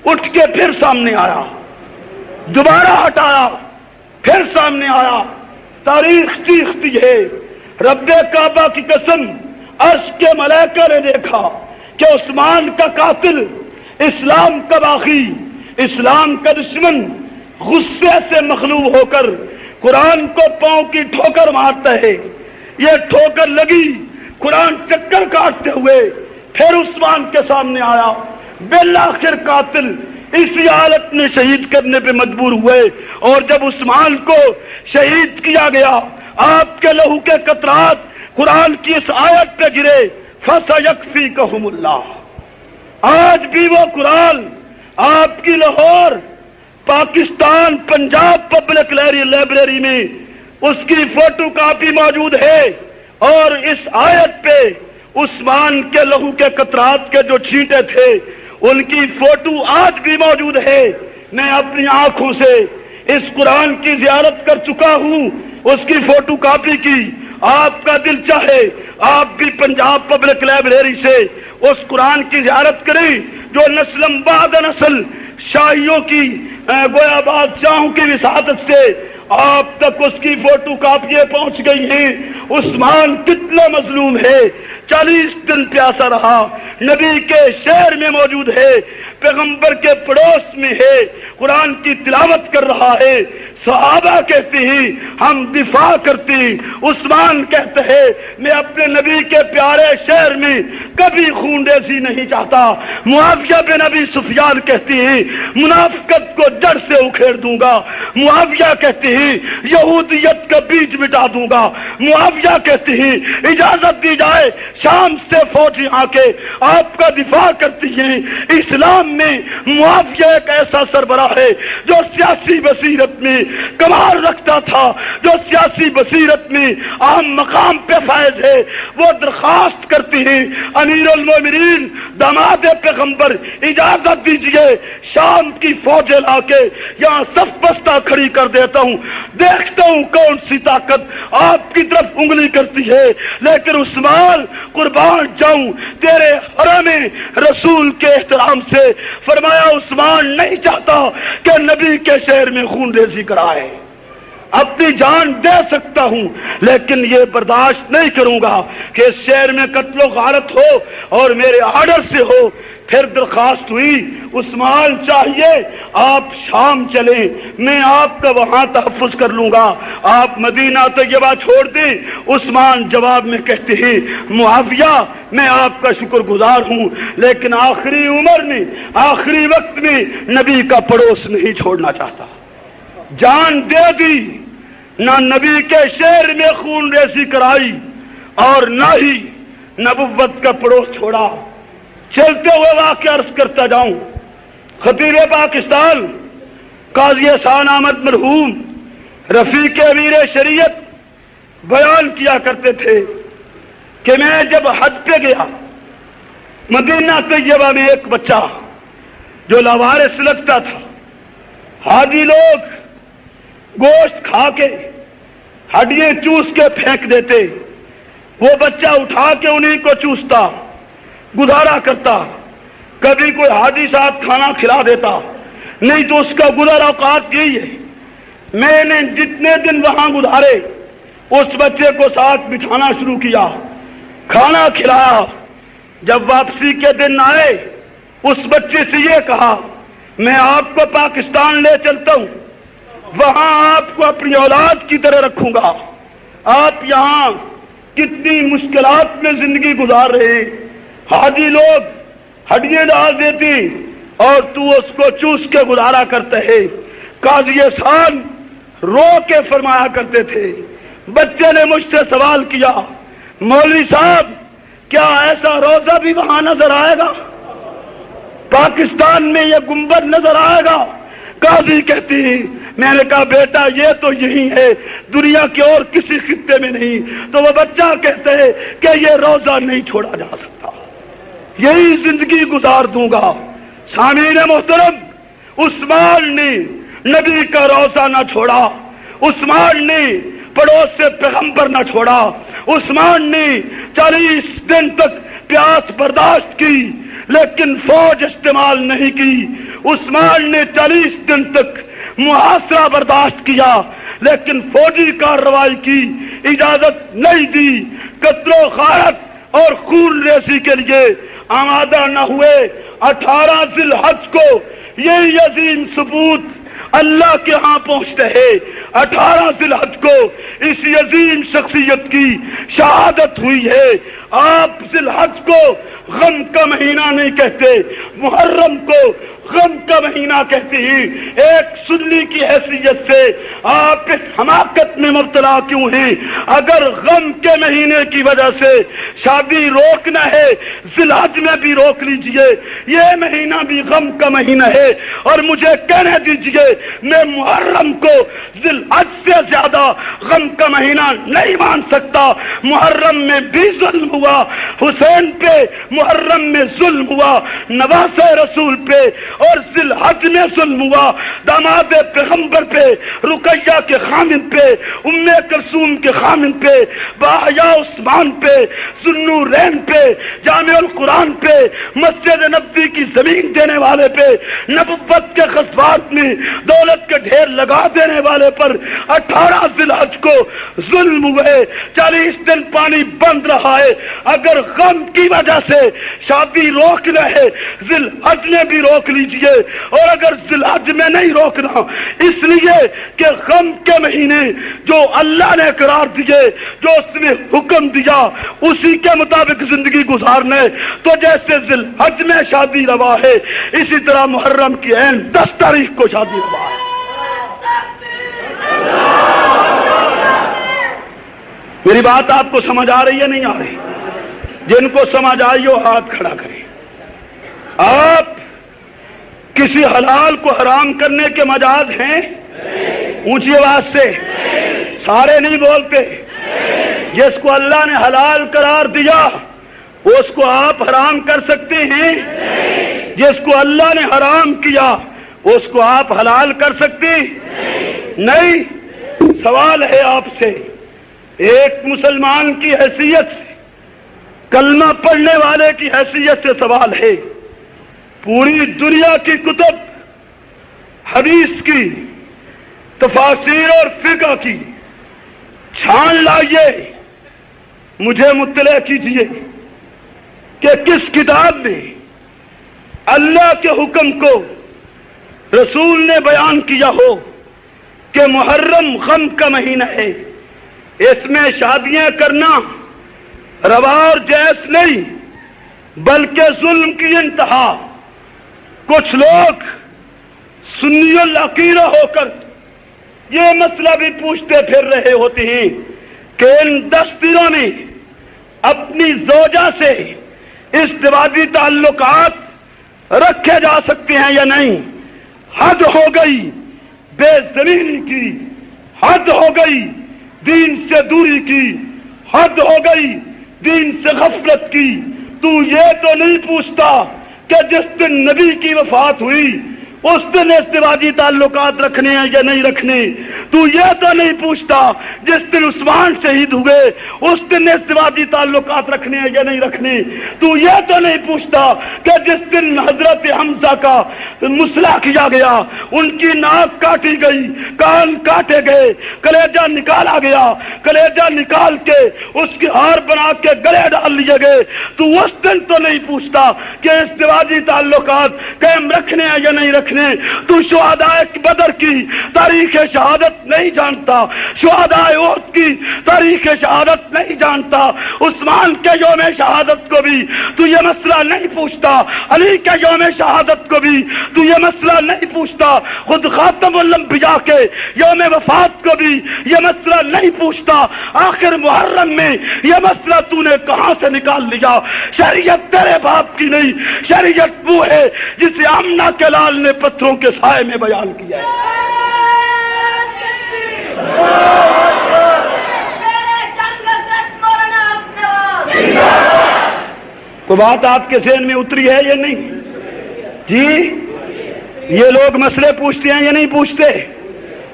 اٹھ کے پھر سامنے آیا، دوبارہ ہٹایا، پھر سامنے آیا۔ تاریخ چیختی ہے، رب کعبہ کی قسم، عرش کے ملائکہ نے دیکھا کہ عثمان کا قاتل، اسلام کا باغی، اسلام کا دشمن غصے سے مغلوب ہو کر قرآن کو پاؤں کی ٹھوکر مارتا ہے۔ یہ ٹھوکر لگی، قرآن چکر کاٹتے ہوئے پھر عثمان کے سامنے آیا۔ بالآخر قاتل اسی حالت میں شہید کرنے پہ مجبور ہوئے، اور جب عثمان کو شہید کیا گیا، آپ کے لہو کے قطرات قرآن کی اس آیت پہ گرے، فَسَيَكْفِيكَهُمُ اللَّهُ۔ آج بھی وہ قرآن آپ کی لاہور، پاکستان، پنجاب پبلک لائبریری میں اس کی فوٹو کاپی موجود ہے، اور اس آیت پہ عثمان کے لہو کے قطرات کے جو چھینٹے تھے ان کی فوٹو آج بھی موجود ہے۔ میں اپنی آنکھوں سے اس قرآن کی زیارت کر چکا ہوں، اس کی فوٹو کاپی کی۔ آپ کا دل چاہے آپ بھی پنجاب پبلک لائبریری سے اس قرآن کی زیارت کریں جو نسل بعد نسل شاہیوں کی گویا بادشاہوں کی وساطت سے آپ تک اس کی فوٹو کاپیاں پہنچ گئی ہیں۔ عثمان کتنا مظلوم ہے، 40 دن پیاسا رہا، نبی کے شہر میں موجود ہے، پیغمبر کے پڑوس میں ہے، قرآن کی تلاوت کر رہا ہے، صحابہ کہتے ہیں ہم دفاع کرتے ہیں، عثمان کہتے ہیں میں اپنے نبی کے پیارے شہر میں کبھی خون ریزی نہیں چاہتا، معاویہ بن ابی سفیان کہتے ہیں منافقت کو جڑ سے اکھیڑ دوں گا، معاویہ کہتے ہیں یہودیت کا بیج مٹا دوں گا، معاویہ کہتے ہیں اجازت دی جائے شام سے فوجی آ کے آپ کا دفاع کرتی ہیں۔ اسلام میں معاویہ ایک ایسا سربراہ ہے جو سیاسی بصیرت میں کمال رکھتا تھا، جو سیاسی بصیرت میں اہم مقام پہ فائز ہے۔ وہ درخواست کرتی ہیں امیر المومنین داماد پیغمبر اجازت دیجئے شام کی فوجیں لا کے یہاں صف بستہ کھڑی کر دیتا ہوں، دیکھتا ہوں کون سی طاقت آپ کی طرف انگلی کرتی ہے، لیکن عثمان قربان جاؤں تیرے حرم رسول کے احترام سے۔ فرمایا عثمان نہیں چاہتا کہ نبی کے شہر میں خون ریزی کرائے، اپنی جان دے سکتا ہوں لیکن یہ برداشت نہیں کروں گا کہ اس شہر میں قتل و غارت ہو اور میرے آرڈر سے ہو۔ پھر درخواست ہوئی عثمان چاہیے آپ شام چلیں، میں آپ کا وہاں تحفظ کر لوں گا، آپ مدینہ طیبہ چھوڑ دیں۔ عثمان جواب میں کہتے ہیں معاویہ میں آپ کا شکر گزار ہوں لیکن آخری عمر میں آخری وقت میں نبی کا پڑوس نہیں چھوڑنا چاہتا، جان دے دی، نہ نبی کے شہر میں خون ریزی کرائی اور نہ ہی نبوت کا پڑوس چھوڑا۔ چلتے ہوئے واقعہ عرض کرتا جاؤں، خطیب پاکستان قاضی احسان احمد مرحوم رفیق امیر شریعت بیان کیا کرتے تھے کہ میں جب حج پہ گیا مدینہ طیبہ میں ایک بچہ جو لاوارث لگتا تھا، حاجی لوگ گوشت کھا کے ہڈیاں چوس کے پھینک دیتے، وہ بچہ اٹھا کے انہیں کو چوستا، گزارا کرتا، کبھی کوئی حاجی صاحب کھانا کھلا دیتا، نہیں تو اس کا گزارا اوقات یہی ہے۔ میں نے جتنے دن وہاں گزارے اس بچے کو ساتھ بٹھانا شروع کیا، کھانا کھلایا۔ جب واپسی کے دن آئے اس بچے سے یہ کہا میں آپ کو پاکستان لے چلتا ہوں، وہاں آپ کو اپنی اولاد کی طرح رکھوں گا، آپ یہاں کتنی مشکلات میں زندگی گزار رہے ہیں، حاجی لوگ ہڈیاں ڈال دیتی اور تو اس کو چوس کے گزارا کرتے ہے۔ قاضی احسان رو کے فرمایا کرتے تھے۔ بچے نے مجھ سے سوال کیا مولوی صاحب کیا ایسا روزہ بھی وہاں نظر آئے گا، پاکستان میں یہ گنبد نظر آئے گا؟ قاضی کہتی میں نے کہا بیٹا یہ تو یہی ہے، دنیا کے اور کسی خطے میں نہیں۔ تو وہ بچہ کہتے ہے کہ یہ روزہ نہیں چھوڑا جا سکتا، یہی زندگی گزار دوں گا۔ سامعین محترم، عثمان نے نبی کا روزہ نہ چھوڑا، عثمان نے پڑوس سے پیغمبر نہ چھوڑا، عثمان نے 40 دن تک پیاس برداشت کی لیکن فوج استعمال نہیں کی، عثمان نے 40 دن تک محاصرہ برداشت کیا لیکن فوجی کارروائی کی اجازت نہیں دی، قتل و غارت اور خون ریزی کے لیے آمادہ نہ ہوئے۔ 18 ذی الحج کو یہ عظیم ثبوت اللہ کے ہاں پہنچتے ہیں، 18 ذی الحج کو اسی عظیم شخصیت کی شہادت ہوئی ہے۔ آپ ذی الحج کو غم کا مہینہ نہیں کہتے، محرم کو غم کا مہینہ کہتے ہیں۔ ایک سنی کی حیثیت سے آپ اس حماقت میں مبتلا کیوں ہیں؟ اگر غم کے مہینے کی وجہ سے شادی روکنا ہے ذی الحج میں بھی روک لیجئے، یہ مہینہ بھی غم کا مہینہ ہے۔ اور مجھے کہنے دیجئے میں محرم کو ذی الحج سے زیادہ غم کا مہینہ نہیں مان سکتا۔ محرم میں بھی ظلم ہوا، حسین پہ محرم میں ظلم ہوا، نواسہ رسول پہ، اور ذی الحج میں ظلم ہوا داماد پیغمبر پہ، رقیہ کے خامن پہ، ام کلثوم کے خامن پہ، باحیا عثمان پہ، ذوالنورین پہ، جامع القرآن پہ، مسجد نبوی کی زمین دینے والے پہ، نبوت کے قصبات میں دولت کے ڈھیر لگا دینے والے پر 18 ذی الحج کو ظلم ہوئے۔ 40 دن پانی بند رہا ہے۔ اگر غم کی وجہ سے شادی روکنا ہے ذی الحج میں بھی روک لیجئے، اور اگر ذی الحج میں نہیں روکنا، اس لیے کہ غم کے مہینے جو اللہ نے قرار دیے، جو اس نے حکم دیا اسی کے مطابق زندگی گزارنے، تو جیسے ذی الحج میں شادی روا ہے اسی طرح محرم کی عین 10 تاریخ کو شادی روا ہے۔ میری بات آپ کو سمجھ آ رہی ہے نہیں آ رہی؟ جن کو سمجھ آئی ہو ہاتھ کھڑا کریں۔ آپ کسی حلال کو حرام کرنے کے مجاز ہیں؟ اونچی آواز سے، سارے نہیں بولتے۔ جس کو اللہ نے حلال قرار دیا اس کو آپ حرام کر سکتے ہیں؟ جس کو اللہ نے حرام کیا اس کو آپ حلال کر سکتے نہیں؟ سوال ہے آپ سے، ایک مسلمان کی حیثیت سے، کلمہ پڑھنے والے کی حیثیت سے سوال ہے، پوری دنیا کی کتب حدیث کی، تفاسیر اور فقہ کی چھان لائیے، مجھے مطلع کیجیے کہ کس کتاب میں اللہ کے حکم کو رسول نے بیان کیا ہو کہ محرم غم کا مہینہ ہے، اس میں شادیاں کرنا روا اور جائز نہیں بلکہ ظلم کی انتہا۔ کچھ لوگ سنی العقیدہ ہو کر یہ مسئلہ بھی پوچھتے پھر رہے ہوتے ہیں کہ ان 10 دنوں میں اپنی زوجہ سے ازدواجی تعلقات رکھے جا سکتے ہیں یا نہیں؟ حد ہو گئی بے زمینی کی، حد ہو گئی دین سے دوری کی، حد ہو گئی دین سے غفلت کی۔ تو یہ تو نہیں پوچھتا کہ جس دن نبی کی وفات ہوئی اس دن ازدواجی تعلقات رکھنے ہیں یا نہیں رکھنے؟ تو یہ تو نہیں پوچھتا جس دن عثمان شہید ہوئے اس دن ازدواجی تعلقات رکھنے ہیں یا نہیں رکھنے؟ تو یہ تو نہیں پوچھتا کہ جس دن حضرت حمزہ کا مسئلہ کیا گیا، ان کی ناک کاٹی گئی، کان کاٹے گئے، کلیجہ نکالا گیا، کلیجہ نکال کے اس کے ہار بنا کے گلے ڈال لیے گئے، تو اس دن تو نہیں پوچھتا کہ ازدواجی تعلقات قائم رکھنے ہیں یا نہیں رکھنے؟ تو شہداء بدر کی تاریخ شہادت نہیں جانتا، شہداء احد کی تاریخ شہادت نہیں جانتا، عثمان کے یوم شہادت کو بھی تو یہ مسئلہ نہیں پوچھتا، علی کے یوم شہادت کو بھی تو یہ مسئلہ نہیں پوچھتا، خود خاتم الانبیاء کے یوم وفات کو بھی یہ مسئلہ نہیں پوچھتا، آخر محرم میں یہ مسئلہ تو نے کہاں سے نکال لیا؟ شریعت تیرے باپ کی نہیں، شریعت وہ ہے جسے آمنہ کے لال نے پتھروں کے سائے میں بیان کیا ہے۔ تو بات آپ کے ذہن میں اتری ہے یا نہیں؟ جی یہ لوگ مسئلے پوچھتے ہیں یا نہیں پوچھتے؟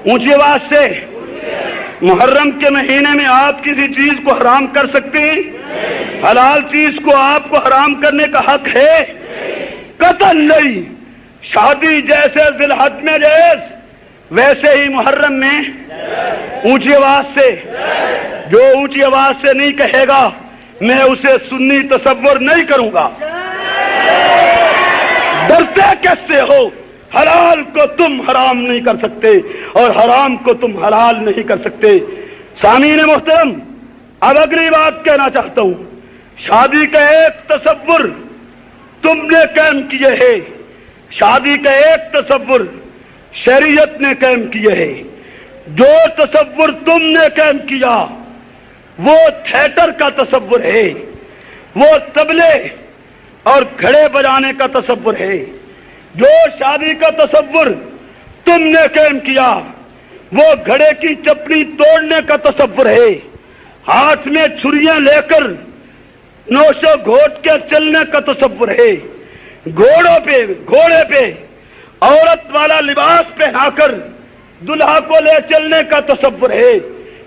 اونچی آواز سے، محرم کے مہینے میں آپ کسی چیز کو حرام کر سکتے ہیں؟ حلال چیز کو آپ کو حرام کرنے کا حق ہے؟ قطعاً نہیں۔ شادی جیسے ذی الحج میں جائز ویسے ہی محرم میں۔ اونچی آواز سے، جو اونچی آواز سے نہیں کہے گا میں اسے سنی تصور نہیں کروں گا۔ ڈرتے کس سے ہو؟ حلال کو تم حرام نہیں کر سکتے اور حرام کو تم حلال نہیں کر سکتے۔ سامعین محترم، اب اگلی بات کہنا چاہتا ہوں، شادی کا ایک تصور تم نے قائم کیے ہے، شادی کا ایک تصور شریعت نے قائم کیے ہے۔ جو تصور تم نے قائم کیا وہ تھیٹر کا تصور ہے، وہ طبلے اور گھڑے بجانے کا تصور ہے۔ جو شادی کا تصور تم نے قائم کیا وہ گھڑے کی چپڑی توڑنے کا تصور ہے، ہاتھ میں چھریاں لے کر نوشو گھوٹ کے چلنے کا تصور ہے، گھوڑے پہ عورت والا لباس پہنا کر دلہا کو لے چلنے کا تصور ہے۔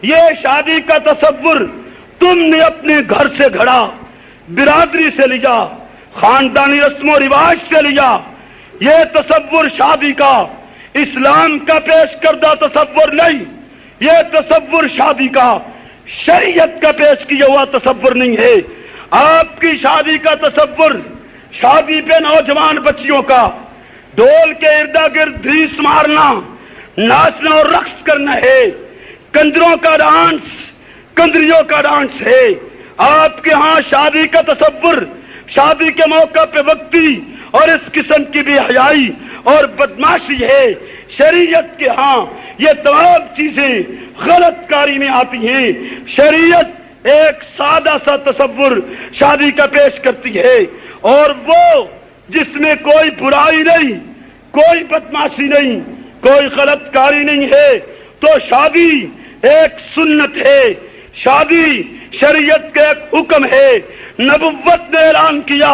یہ شادی کا تصور تم نے اپنے گھر سے گھڑا، برادری سے لیا، خاندانی رسم و رواج سے لیا۔ یہ تصور شادی کا اسلام کا پیش کردہ تصور نہیں، یہ تصور شادی کا شریعت کا پیش کیا ہوا تصور نہیں ہے۔ آپ کی شادی کا تصور، شادی پہ نوجوان بچیوں کا ڈول کے اردا گرد دھیس مارنا، ناچنا اور رقص کرنا ہے، کنجروں کا ڈانس، کندریوں کا ڈانس ہے۔ آپ کے ہاں شادی کا تصور شادی کے موقع پہ وقتی اور اس قسم کی بے حیائی اور بدماشی ہے۔ شریعت کے ہاں یہ تمام چیزیں غلط کاری میں آتی ہیں۔ شریعت ایک سادہ سا تصور شادی کا پیش کرتی ہے، اور وہ جس میں کوئی برائی نہیں، کوئی بدماشی نہیں، کوئی غلط کاری نہیں ہے، تو شادی ایک سنت ہے، شادی شریعت کا ایک حکم ہے۔ نبوت نے اعلان کیا،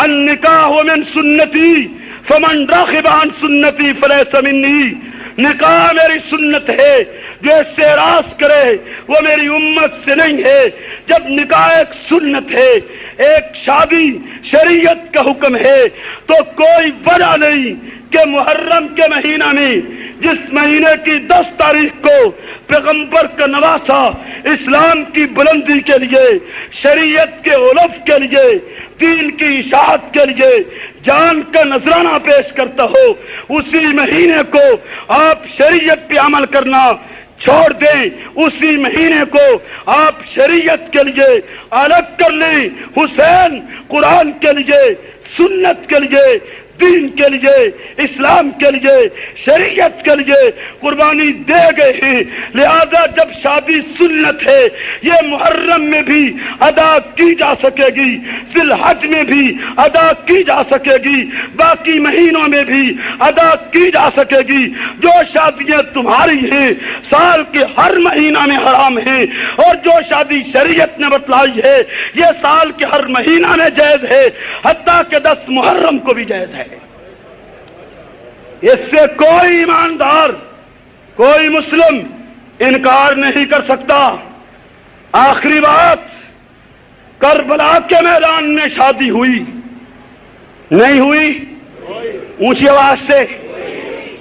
النکاح من سنتی فمن راغب عن سنتی فلیس منی، نکاح میری سنت ہے، جو اس سے اعراض کرے وہ میری امت سے نہیں ہے۔ جب نکاح ایک سنت ہے، ایک شادی شریعت کا حکم ہے، تو کوئی وجہ نہیں کہ محرم کے مہینہ میں، جس مہینے کی 10 تاریخ کو پیغمبر کا نواسا اسلام کی بلندی کے لیے، شریعت کے علف کے لیے، دین کی اشاعت کے لیے جان کا نذرانہ پیش کرتا ہو، اسی مہینے کو آپ شریعت پہ عمل کرنا چھوڑ دیں، اسی مہینے کو آپ شریعت کے لیے الگ کر لیں۔ حسین قرآن کے لیے، سنت کے لیے، دین کے لیے، اسلام کے لیے، شریعت کے لیے قربانی دے گئے ہیں، لہذا جب شادی سنت ہے، یہ محرم میں بھی ادا کی جا سکے گی، ذی الحج میں بھی ادا کی جا سکے گی، باقی مہینوں میں بھی ادا کی جا سکے گی۔ جو شادیاں تمہاری ہیں سال کے ہر مہینہ میں حرام ہیں، اور جو شادی شریعت نے بتلائی ہے یہ سال کے ہر مہینہ میں جائز ہے، حتیٰ کہ 10 محرم کو بھی جائز ہے۔ اس سے کوئی ایماندار، کوئی مسلم انکار نہیں کر سکتا۔ آخری بات، کربلا کے میدان میں شادی ہوئی نہیں ہوئی؟ اونچی آواز سے،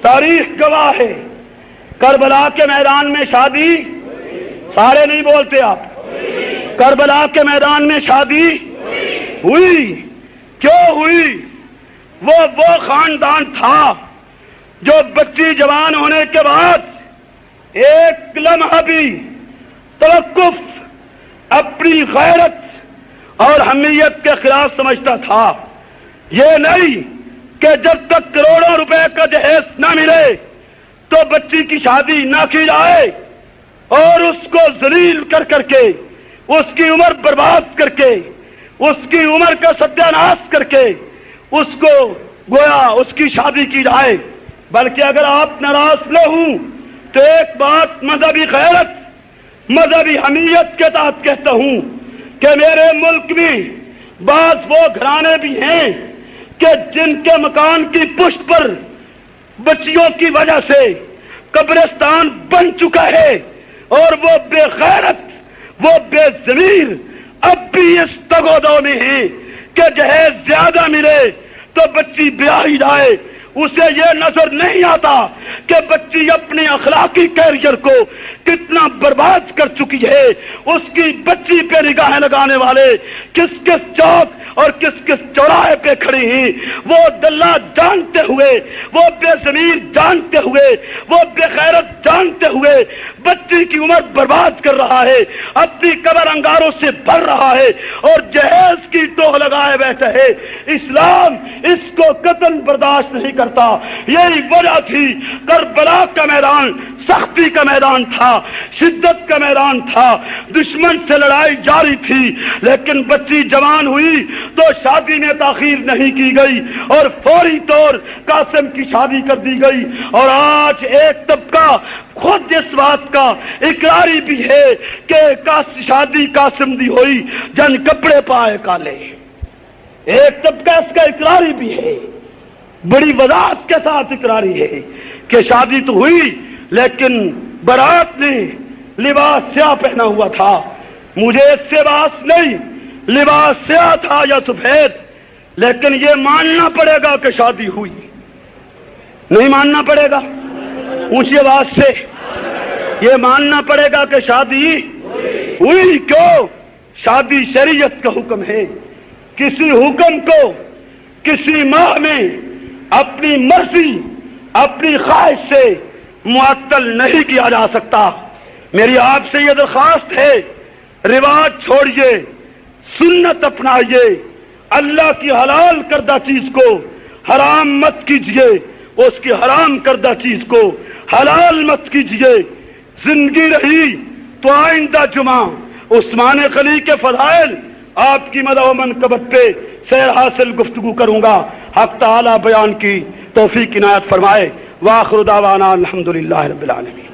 تاریخ گواہ ہے، کربلا کے میدان میں شادی، سارے نہیں بولتے آپ، کربلا کے میدان میں شادی ہوئی۔ کیوں ہوئی؟ وہ خاندان تھا جو بچی جوان ہونے کے بعد ایک لمحہ بھی توقف اپنی غیرت اور حمیت کے خلاف سمجھتا تھا۔ یہ نہیں کہ جب تک کروڑوں روپے کا جہیز نہ ملے تو بچی کی شادی نہ کی جائے، اور اس کو ذلیل کر کر کے، اس کی عمر برباد کر کے، اس کی عمر کا ستیاناش کر کے اس کو گویا اس کی شادی کی جائے۔ بلکہ اگر آپ ناراض نہ ہوں تو ایک بات مذہبی غیرت، مذہبی حمیت کے تحت کہتا ہوں کہ میرے ملک میں بعض وہ گھرانے بھی ہیں کہ جن کے مکان کی پشت پر بچیوں کی وجہ سے قبرستان بن چکا ہے، اور وہ بے غیرت، وہ بے ضمیر اب بھی اس تگودو میں ہیں کہ جہیز زیادہ ملے تو بچی بیاہی جائے۔ اسے یہ نظر نہیں آتا کہ بچی اپنے اخلاقی کیریئر کو کتنا برباد کر چکی ہے۔ اس کی بچی پہ نگاہیں لگانے والے کس کس چوک اور کس کس چوراہے پہ کھڑی ہیں، وہ دلہ جانتے ہوئے، وہ بے ضمیر جانتے ہوئے، وہ بے غیرت جانتے ہوئے بچی کی عمر برباد کر رہا ہے، اپنی قبر انگاروں سے بھر رہا ہے، اور جہیز کی ٹوہ لگائے بیٹھا ہے۔ اسلام اس کو قتل برداشت نہیں کرتا۔ یہی وجہ تھی کربلا کا میدان سختی کا میدان تھا، شدت کا میدان تھا، دشمن سے لڑائی جاری تھی، لیکن بچی جوان ہوئی تو شادی میں تاخیر نہیں کی گئی، اور فوری طور قاسم کی شادی کر دی گئی۔ اور آج ایک طبقہ خود اس بات کا اقراری بھی ہے کہ شادی قاسم دی ہوئی جن کپڑے پائے کالے، ایک طبقہ اس کا اقراری بھی ہے، بڑی وضاحت کے ساتھ اقراری ہے کہ شادی تو ہوئی لیکن برات نے لباس سیاہ پہنا ہوا تھا۔ مجھے اس سے باس نہیں لباس سیاہ تھا یا سفید، لیکن یہ ماننا پڑے گا کہ شادی ہوئی، نہیں ماننا پڑے گا؟ اونچی آواز سے یہ ماننا پڑے گا کہ شادی ہوئی۔ کیوں؟ شادی شریعت کا حکم ہے۔ کسی حکم کو کسی ماہ میں اپنی مرضی اپنی خواہش سے معطل نہیں کیا جا سکتا۔ میری آپ سے یہ درخواست ہے، رواج چھوڑیے، سنت اپنائیے، اللہ کی حلال کردہ چیز کو حرام مت کیجیے، اس کی حرام کردہ چیز کو حلال مت کیجیے۔ زندگی رہی تو آئندہ جمعہ عثمان غنی کے فضائل آپ کی مدح و منقبت پہ سیر حاصل گفتگو کروں گا۔ حق تعالی بیان کی توفیق عنایت فرمائے۔ وآخر دعوانا الحمدللہ رب العالمین۔